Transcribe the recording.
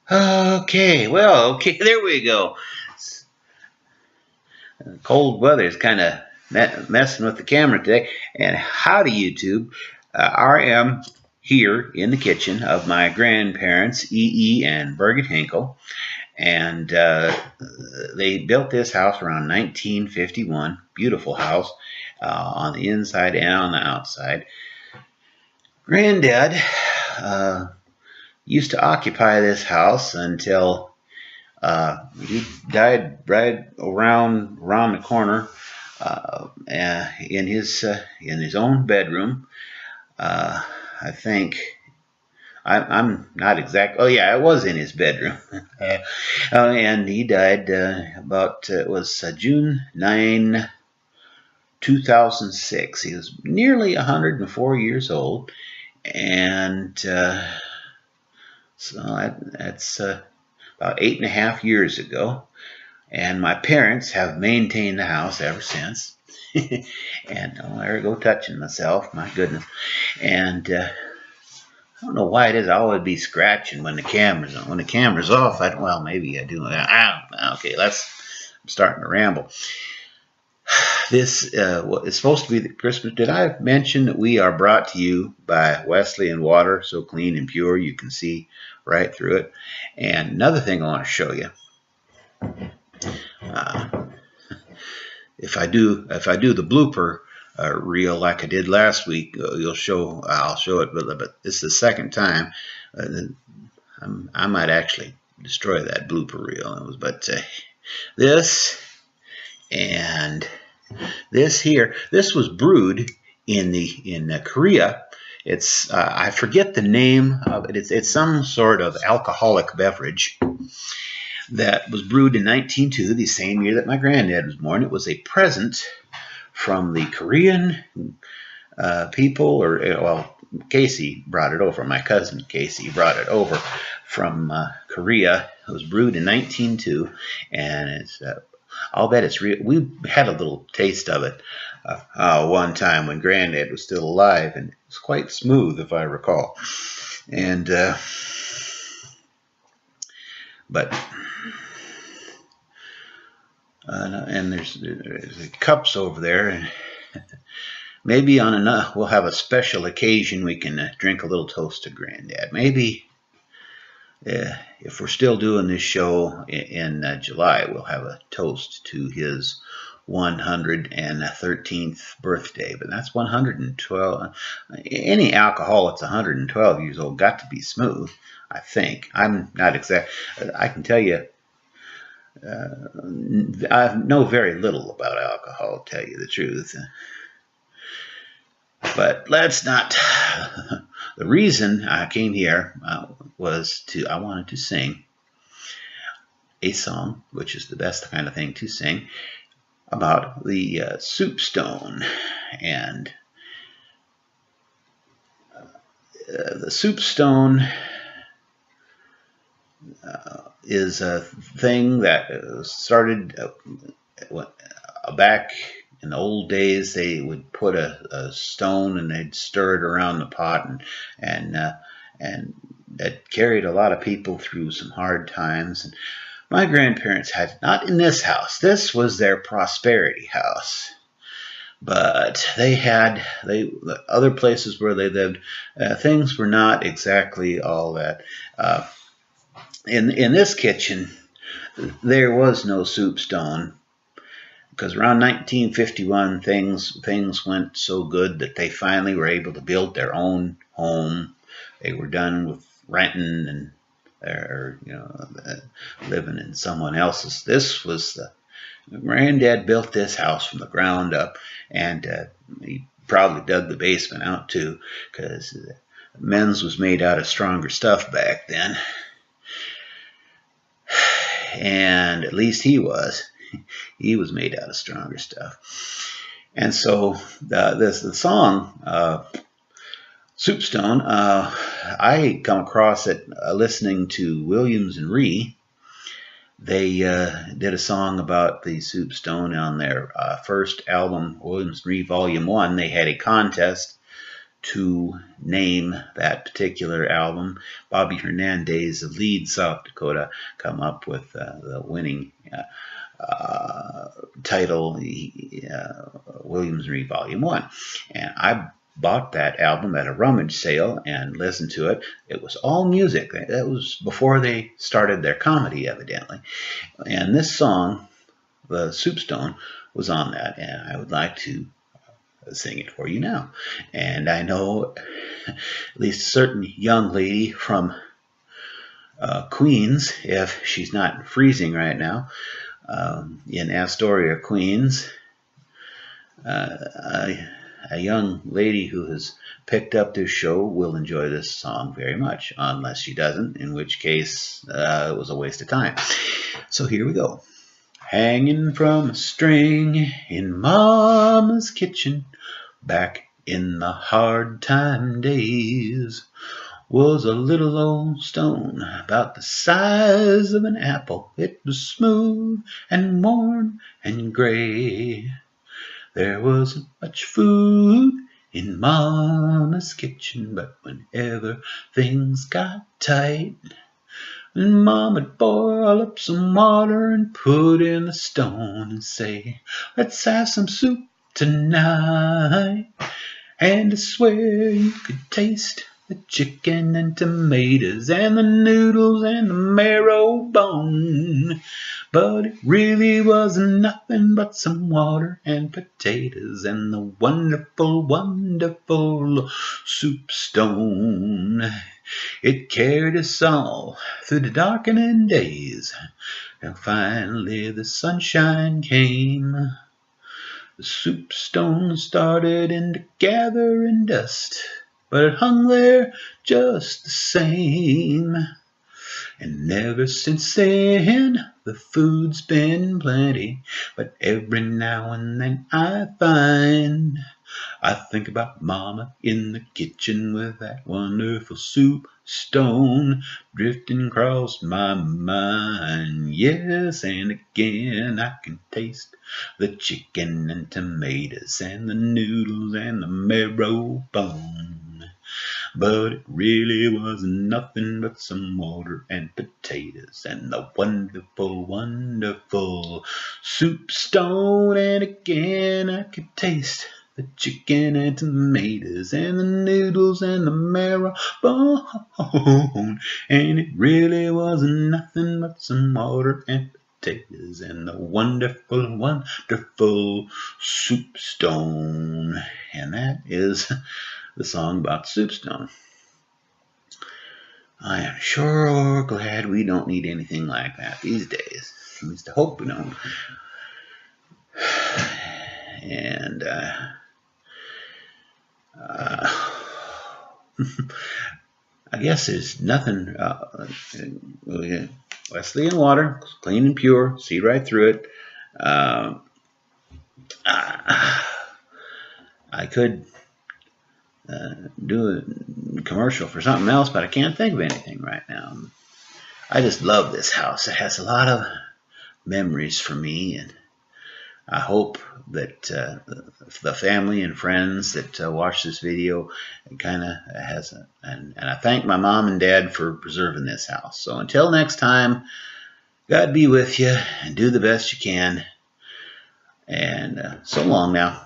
Okay, well, okay, there we go. Cold weather is kind of messing with the camera today. And howdy, YouTube. I am here in the kitchen of my grandparents, E. and Birgit Hinkle. And they built this house around 1951. Beautiful house on the inside and on the outside. Granddad used to occupy this house until he died right around the corner in his own bedroom. I think I'm not exact. Oh yeah, it was in his bedroom, and he died about it was June 9, 2006. He was nearly 104 years old, and so that's about 8.5 years ago. And my parents have maintained the house ever since. And oh, there I go touching myself, my goodness. And I don't know why it is. I always be scratching when the camera's on. When the camera's off, well, maybe I do. Okay, I'm starting to ramble. This is supposed to be the Christmas. Did I mention that we are brought to you by Wesleyan water, so clean and pure you can see right through it? And another thing I want to show you. If I do the blooper reel like I did last week, I'll show it. But this is the second time. I might actually destroy that blooper reel. But this and this here, this was brewed in Korea. It's I forget the name of it. It's some sort of alcoholic beverage that was brewed in 1902, the same year that my granddad was born. It was a present from the Korean people, Casey brought it over. My cousin Casey brought it over from Korea. It was brewed in 1902, and it's. I'll bet it's real. We had a little taste of it one time when Granddad was still alive, and it was quite smooth, if I recall. And and there's cups over there, and maybe we'll have a special occasion we can drink a little toast to Granddad. Maybe. If we're still doing this show in July, we'll have a toast to his 113th birthday. But that's 112. Any alcohol that's 112 years old got to be smooth, I think. I'm not exact. I can tell you, I know very little about alcohol, to tell you the truth. But let's not. The reason I came here was I wanted to sing a song, which is the best kind of thing to sing, about the soup stone. And the soup stone is a thing that started back in the old days. They would put a stone and they'd stir it around the pot, and it carried a lot of people through some hard times. And my grandparents had, not in this house. This was their prosperity house. But they had other places where they lived. Things were not exactly all that. In this kitchen, there was no soup stone, because around 1951 things went so good that they finally were able to build their own home. They were done with renting and living in someone else's. This was Granddad built this house from the ground up, and he probably dug the basement out too, because men's was made out of stronger stuff back then. And at least he was. He was made out of stronger stuff. And so the song Soup Stone, I come across it listening to Williams and Ree. They did a song about the soup stone on their first album, Williams and Ree Volume 1. They had a contest to name that particular album. Bobby Hernandez of Leeds, South Dakota, come up with the winning title, Williams Reed Volume 1. And I bought that album at a rummage sale and listened to it. It was all music. That was before they started their comedy, evidently. And this song, the Soupstone, was on that, and I would like to sing it for you now. And I know at least a certain young lady from Queens, if she's not freezing right now, in Astoria, Queens, a young lady who has picked up this show will enjoy this song very much, unless she doesn't, in which case it was a waste of time. So here we go. Hanging from a string in Mama's kitchen, back in the hard time days, was a little old stone about the size of an apple. It was smooth and worn and gray. There wasn't much food in Mama's kitchen, but whenever things got tight, Mama'd boil up some water and put in the stone and say, "Let's have some soup tonight." And I swear you could taste the chicken and tomatoes and the noodles and the marrow bone. But it really wasn't nothing but some water and potatoes and the wonderful, wonderful soup stone. It carried us all through the darkening days, and finally the sunshine came. The soup stone started into gathering dust, but it hung there just the same. And ever since then, the food's been plenty, but every now and then I think about Mama in the kitchen with that wonderful soup stone drifting across my mind. Yes, and again I can taste the chicken and tomatoes and the noodles and the marrow bone. But it really wasn't nothing but some water and potatoes and the wonderful, wonderful soup stone. And again I could taste the chicken and tomatoes and the noodles and the marrow bone. And it really wasn't nothing but some water and potatoes and the wonderful, wonderful soup stone. And that is the song about Soupstone. I am sure glad we don't need anything like that these days. At least I hope we don't. And I guess there's nothing. Wesley and water, clean and pure. See right through it. I could do a commercial for something else, but I can't think of anything right now. I just love this house. It has a lot of memories for me, and I hope that the family and friends that watch this video kind of has and I thank my mom and dad for preserving this house. So until next time, God be with you and do the best you can. And so long now.